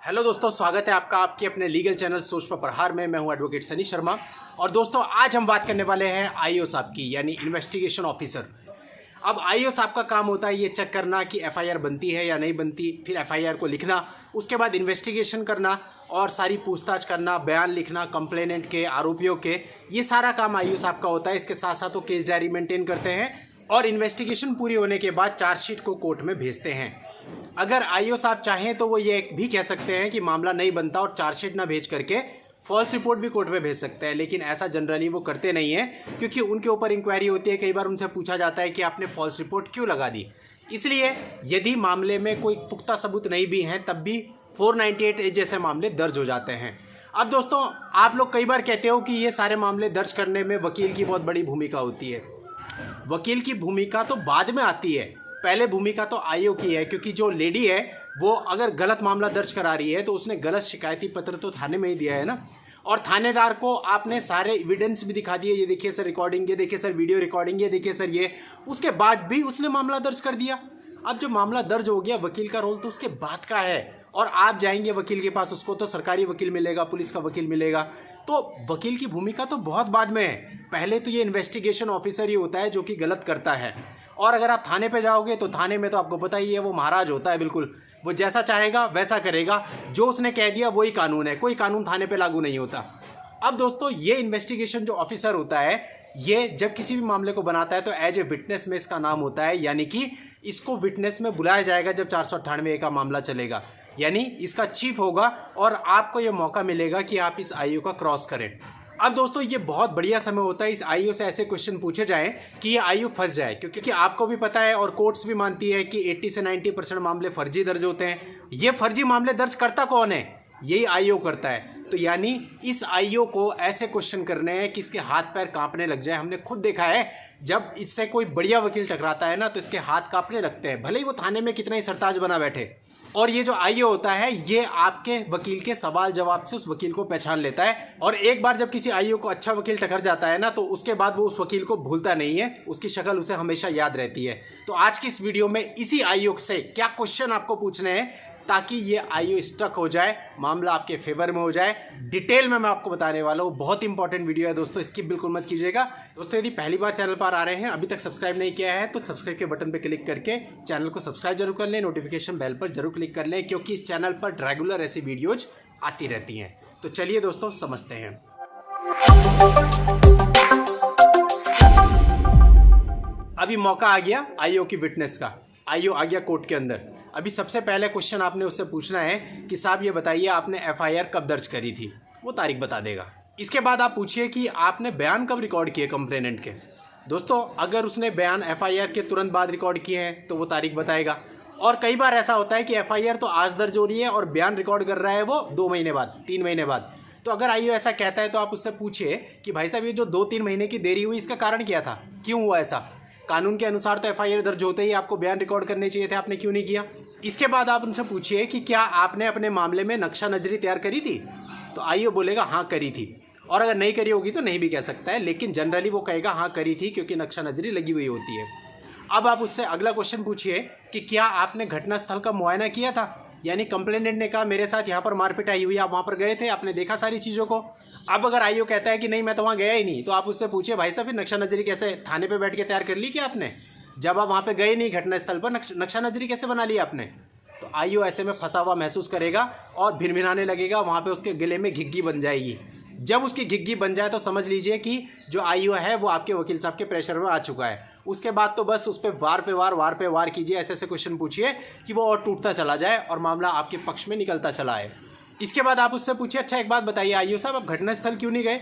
Hello दोस्तों, स्वागत है आपका आपके अपने लीगल चैनल सोच पर प्रहार में। मैं हूं एडवोकेट सनी शर्मा। और दोस्तों, आज हम बात करने वाले हैं आईओ साहब की, यानी इन्वेस्टिगेशन ऑफिसर। अब आईओ साहब का काम होता है ये चेक करना कि एफआईआर बनती है या नहीं बनती, फिर एफआईआर को लिखना, उसके बाद इन्वेस्टिगेशन करना और सारी पूछताछ करना, बयान लिखना कंप्लेनेंट के, आरोपियों के। ये सारा काम आईओ साहब का होता है। इसके साथ साथ वो केस डायरी मेंटेन करते हैं और इन्वेस्टिगेशन पूरी होने के बाद चार्जशीट को कोर्ट में भेजते हैं। अगर आईओ साहब चाहें तो वो ये भी कह सकते हैं कि मामला नहीं बनता और चार्जशीट ना भेज करके फॉल्स रिपोर्ट भी कोर्ट में भेज सकते हैं, लेकिन ऐसा जनरली वो करते नहीं है क्योंकि उनके ऊपर इंक्वायरी होती है। कई बार उनसे पूछा जाता है कि आपने फॉल्स रिपोर्ट क्यों लगा दी। इसलिए यदि मामले में कोई पुख्ता सबूत नहीं भी हैं तब भी 498A जैसे मामले दर्ज हो जाते हैं। अब दोस्तों, आप लोग कई बार कहते हो कि ये सारे मामले दर्ज करने में वकील की बहुत बड़ी भूमिका होती है। वकील की भूमिका तो बाद में आती है, पहले भूमिका तो आईओ की है, क्योंकि जो लेडी है वो अगर गलत मामला दर्ज करा रही है तो उसने गलत शिकायती पत्र तो थाने में ही दिया है ना। और थानेदार को आपने सारे एविडेंस भी दिखा दिए, ये देखिए सर रिकॉर्डिंग, ये देखिए सर वीडियो रिकॉर्डिंग, ये देखिए सर ये, उसके बाद भी उसने मामला दर्ज कर दिया। अब जो मामला दर्ज हो गया, वकील का रोल तो उसके बाद का है। और आप जाएंगे वकील के पास, उसको तो सरकारी वकील मिलेगा, पुलिस का वकील मिलेगा, तो वकील की भूमिका तो बहुत बाद में है। पहले तो ये इन्वेस्टिगेशन ऑफिसर ही होता है जो कि गलत करता है। और अगर आप थाने पे जाओगे तो थाने में तो आपको पता ही है, वो महाराज होता है, बिल्कुल वो जैसा चाहेगा वैसा करेगा, जो उसने कह दिया वही कानून है, कोई कानून थाने पे लागू नहीं होता। अब दोस्तों, ये इन्वेस्टिगेशन जो ऑफिसर होता है, ये जब किसी भी मामले को बनाता है तो एज ए विटनेस में इसका नाम होता है, यानी कि इसको विटनेस में बुलाया जाएगा जब 498A का मामला चलेगा, यानी इसका चीफ होगा और आपको ये मौका मिलेगा कि आप इस आईओ का क्रॉस करें। अब दोस्तों, ये बहुत बढ़िया समय होता है इस आईओ से ऐसे क्वेश्चन पूछे जाएं कि ये आईओ फंस जाए, क्योंकि आपको भी पता है और कोर्ट्स भी मानती है कि 80 से 90% मामले फर्जी दर्ज होते हैं। ये फर्जी मामले दर्ज करता कौन है? यही आईओ करता है। तो यानी इस आईओ को ऐसे क्वेश्चन करने हैं कि इसके हाथ पैर कांपने लग जाए। हमने खुद देखा है, जब इससे कोई बढ़िया वकील टकराता है ना तो इसके हाथ कांपने लगते हैं, भले ही वो थाने में कितना ही सरताज बना बैठे। और ये जो आईओ होता है, ये आपके वकील के सवाल जवाब से उस वकील को पहचान लेता है। और एक बार जब किसी आईओ को अच्छा वकील टकर जाता है ना, तो उसके बाद वो उस वकील को भूलता नहीं है, उसकी शक्ल उसे हमेशा याद रहती है। तो आज की इस वीडियो में इसी आईओ से क्या क्वेश्चन आपको पूछने हैं ताकि ये आईओ स्टक हो जाए, मामला आपके फेवर में हो जाए, डिटेल में मैं आपको बताने वाला हूँ। बहुत इंपॉर्टेंट वीडियो है दोस्तों, स्किप बिल्कुल मत कीजिएगा। दोस्तों, यदि पहली बार चैनल पर आ रहे हैं, अभी तक सब्सक्राइब नहीं किया है तो सब्सक्राइब के बटन पर क्लिक करके चैनल को सब्सक्राइब जरूर कर लें, नोटिफिकेशन बेल पर जरूर क्लिक कर लें, क्योंकि इस चैनल पर रेगुलर ऐसी वीडियोज आती रहती हैं। तो चलिए दोस्तों, समझते हैं। अभी मौका आ गया आईओ की विटनेस का, आईओ आ गया कोर्ट के अंदर। अभी सबसे पहले क्वेश्चन आपने उससे पूछना है कि साहब ये बताइए आपने एफआईआर कब दर्ज करी थी, वो तारीख बता देगा। इसके बाद आप पूछिए कि आपने बयान कब रिकॉर्ड किए कंप्लेनेंट के। दोस्तों, अगर उसने बयान एफआईआर के तुरंत बाद रिकॉर्ड किए हैं तो वो तारीख बताएगा। और कई बार ऐसा होता है कि एफआईआर तो आज दर्ज हो रही है और बयान रिकॉर्ड कर रहा है वो 2 महीने बाद, 3 महीने बाद। तो अगर आईओ ऐसा कहता है तो आप उससे पूछिए कि भाई साहब ये जो 2-3 महीने की देरी हुई, इसका कारण क्या था, क्यों हुआ ऐसा? कानून के अनुसार तो एफआईआर दर्ज होते ही आपको बयान रिकॉर्ड करने चाहिए थे, आपने क्यों नहीं किया? इसके बाद आप उनसे पूछिए कि क्या आपने अपने मामले में नक्शा नजरी तैयार करी थी? तो आईओ बोलेगा हाँ करी थी, और अगर नहीं करी होगी तो नहीं भी कह सकता है, लेकिन जनरली वो कहेगा हाँ करी थी, क्योंकि नक्शा नजरी लगी हुई होती है। अब आप उससे अगला क्वेश्चन पूछिए कि क्या आपने घटनास्थल का मुआयना किया था, यानी कंप्लेनेंट ने कहा मेरे साथ यहाँ पर मारपीट आई हुई, आप वहाँ पर गए थे, आपने देखा सारी चीज़ों को। अब अगर आईओ कहता है कि नहीं मैं तो वहाँ गया ही नहीं, तो आप उससे पूछिए भाई साहब नक्शा नजरी कैसे थाने पे बैठ के तैयार कर ली क्या आपने? जब आप वहाँ पे गए नहीं घटनास्थल पर, नक्शा नजरी कैसे बना ली आपने? तो आईओ ऐसे में फंसा हुआ महसूस करेगा और भिनभिनाने लगेगा, वहाँ पे उसके गले में घिग्गी बन जाएगी। जब उसकी घिग्गी बन जाए तो समझ लीजिए कि जो आईओ है वो आपके वकील साहब के प्रेशर में आ चुका है। उसके बाद तो बस उस पर वार पे वार कीजिए, ऐसे ऐसे क्वेश्चन पूछिए कि वो और टूटता चला जाए और मामला आपके पक्ष में निकलता चला आए। इसके बाद आप उससे पूछिए अच्छा एक बात बताइए आईओ साहब, आप घटनास्थल क्यों नहीं गए?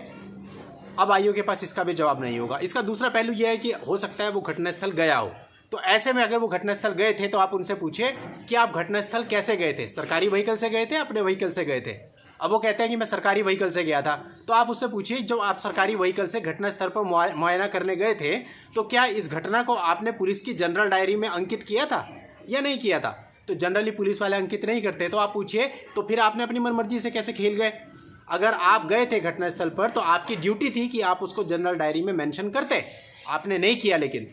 अब आईओ के पास इसका भी जवाब नहीं होगा। इसका दूसरा पहलू यह है कि हो सकता है वो घटनास्थल गया हो, तो ऐसे में अगर वो घटनास्थल गए थे तो आप उनसे पूछिए कि आप घटनास्थल कैसे गए थे, सरकारी व्हीकल से गए थे, अपने व्हीकल से गए थे? अब वो कहते हैं कि मैं सरकारी व्हीकल से गया था, तो आप उससे पूछिए जब आप सरकारी व्हीकल से घटनास्थल पर मुआयना करने गए थे तो क्या इस घटना को आपने पुलिस की जनरल डायरी में अंकित किया था या नहीं किया था? तो जनरली पुलिस वाले अंकित नहीं करते, तो आप पूछिए तो फिर आपने अपनी मनमर्जी से कैसे खेल गए? अगर आप गए थे घटनास्थल पर तो आपकी ड्यूटी थी कि आप उसको जनरल डायरी में मेंशन करते, आपने नहीं किया। लेकिन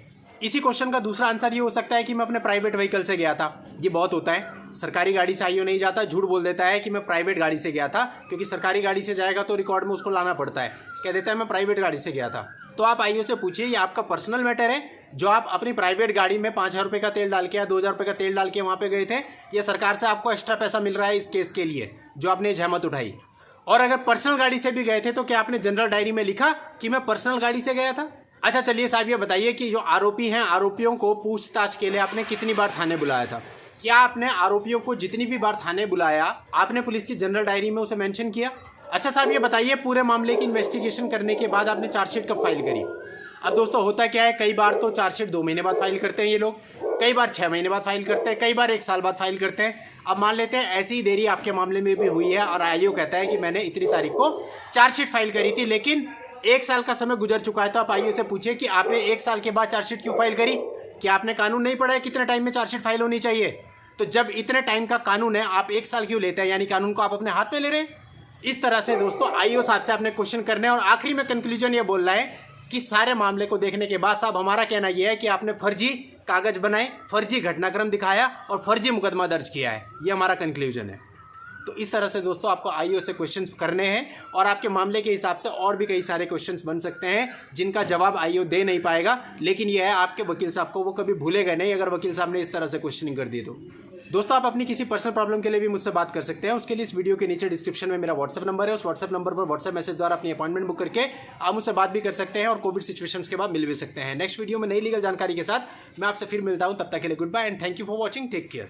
इसी क्वेश्चन का दूसरा आंसर ये हो सकता है कि मैं अपने प्राइवेट व्हीकल से गया था। ये बहुत होता है, सरकारी गाड़ी से आईओ नहीं जाता, झूठ बोल देता है कि मैं प्राइवेट गाड़ी से गया था, क्योंकि सरकारी गाड़ी से जाएगा तो रिकॉर्ड में उसको लाना पड़ता है, कह देता है मैं प्राइवेट गाड़ी से गया था। तो आप आईओ से पूछिए ये आपका पर्सनल मैटर है जो आप अपनी प्राइवेट गाड़ी में 5,000 रुपये का तेल डाल के या 2,000 रुपये का तेल डाल के वहाँ पे गए थे, या सरकार से आपको एक्स्ट्रा पैसा मिल रहा है इस केस के लिए जो आपने जहमत उठाई। और अगर पर्सनल गाड़ी से भी गए थे तो क्या आपने जनरल डायरी में लिखा कि मैं पर्सनल गाड़ी से गया था? अच्छा चलिए साहब ये बताइए कि जो आरोपी हैं, आरोपियों को पूछताछ के लिए आपने कितनी बार थाने बुलाया था? क्या आपने आरोपियों को जितनी भी बार थाने बुलाया आपने पुलिस की जनरल डायरी में उसे मेंशन किया? अच्छा साहब ये बताइए पूरे मामले की इन्वेस्टिगेशन करने के बाद आपने चार्जशीट कब फाइल करी? अब दोस्तों होता क्या है, कई बार तो चार्जशीट 2 महीने बाद फाइल करते हैं ये लोग, कई बार 6 महीने बाद फाइल करते हैं, कई बार 1 साल बाद फाइल करते हैं। अब मान लेते हैं ऐसी देरी आपके मामले में भी हुई है और आईओ कहता है कि मैंने इतनी तारीख को चार्जशीट फाइल करी थी, लेकिन 1 साल का समय गुजर चुका है। तो आप आईओ से पूछिए कि आपने 1 साल के बाद चार्जशीट क्यों फाइल करी? क्या आपने कानून नहीं पढ़ा है कितने टाइम में चार्जशीट फाइल होनी चाहिए? तो जब इतने टाइम का कानून है आप 1 साल क्यों लेते हैं? यानी कानून को आप अपने हाथ में ले रहे हैं। इस तरह से दोस्तों आईओ साहब से आपने क्वेश्चन करने और आखिरी में कंक्लूजन ये बोल रहा है कि सारे मामले को देखने के बाद साहब हमारा कहना यह है कि आपने फर्जी कागज बनाए, फर्जी घटनाक्रम दिखाया और फर्जी मुकदमा दर्ज किया है। ये हमारा कंक्लूजन है। तो इस तरह से दोस्तों आपको आईओ से क्वेश्चंस करने हैं और आपके मामले के हिसाब से और भी कई सारे क्वेश्चंस बन सकते हैं जिनका जवाब आईओ दे नहीं पाएगा, लेकिन यह है आपके वकील साहब को वो कभी भूलेगा नहीं अगर वकील साहब ने इस तरह से क्वेश्चनिंग कर दी तो। दोस्तों आप अपनी किसी पर्सनल प्रॉब्लम के लिए भी मुझसे बात कर सकते हैं। उसके लिए इस वीडियो के नीचे डिस्क्रिप्शन में मेरा व्हाट्सएप नंबर है, उस व्हाट्सएप नंबर पर व्हाट्सएप मैसेज द्वारा अपनी अपॉइंटमेंट बुक करके आप मुझसे बात भी कर सकते हैं और कोविड सिचुएशंस के बाद मिल भी सकते हैं। नेक्स्ट वीडियो में नई लीगल जानकारी के साथ मैं आपसे फिर मिलता हूं, तब तक के लिए goodbye and thank you for watching, take care.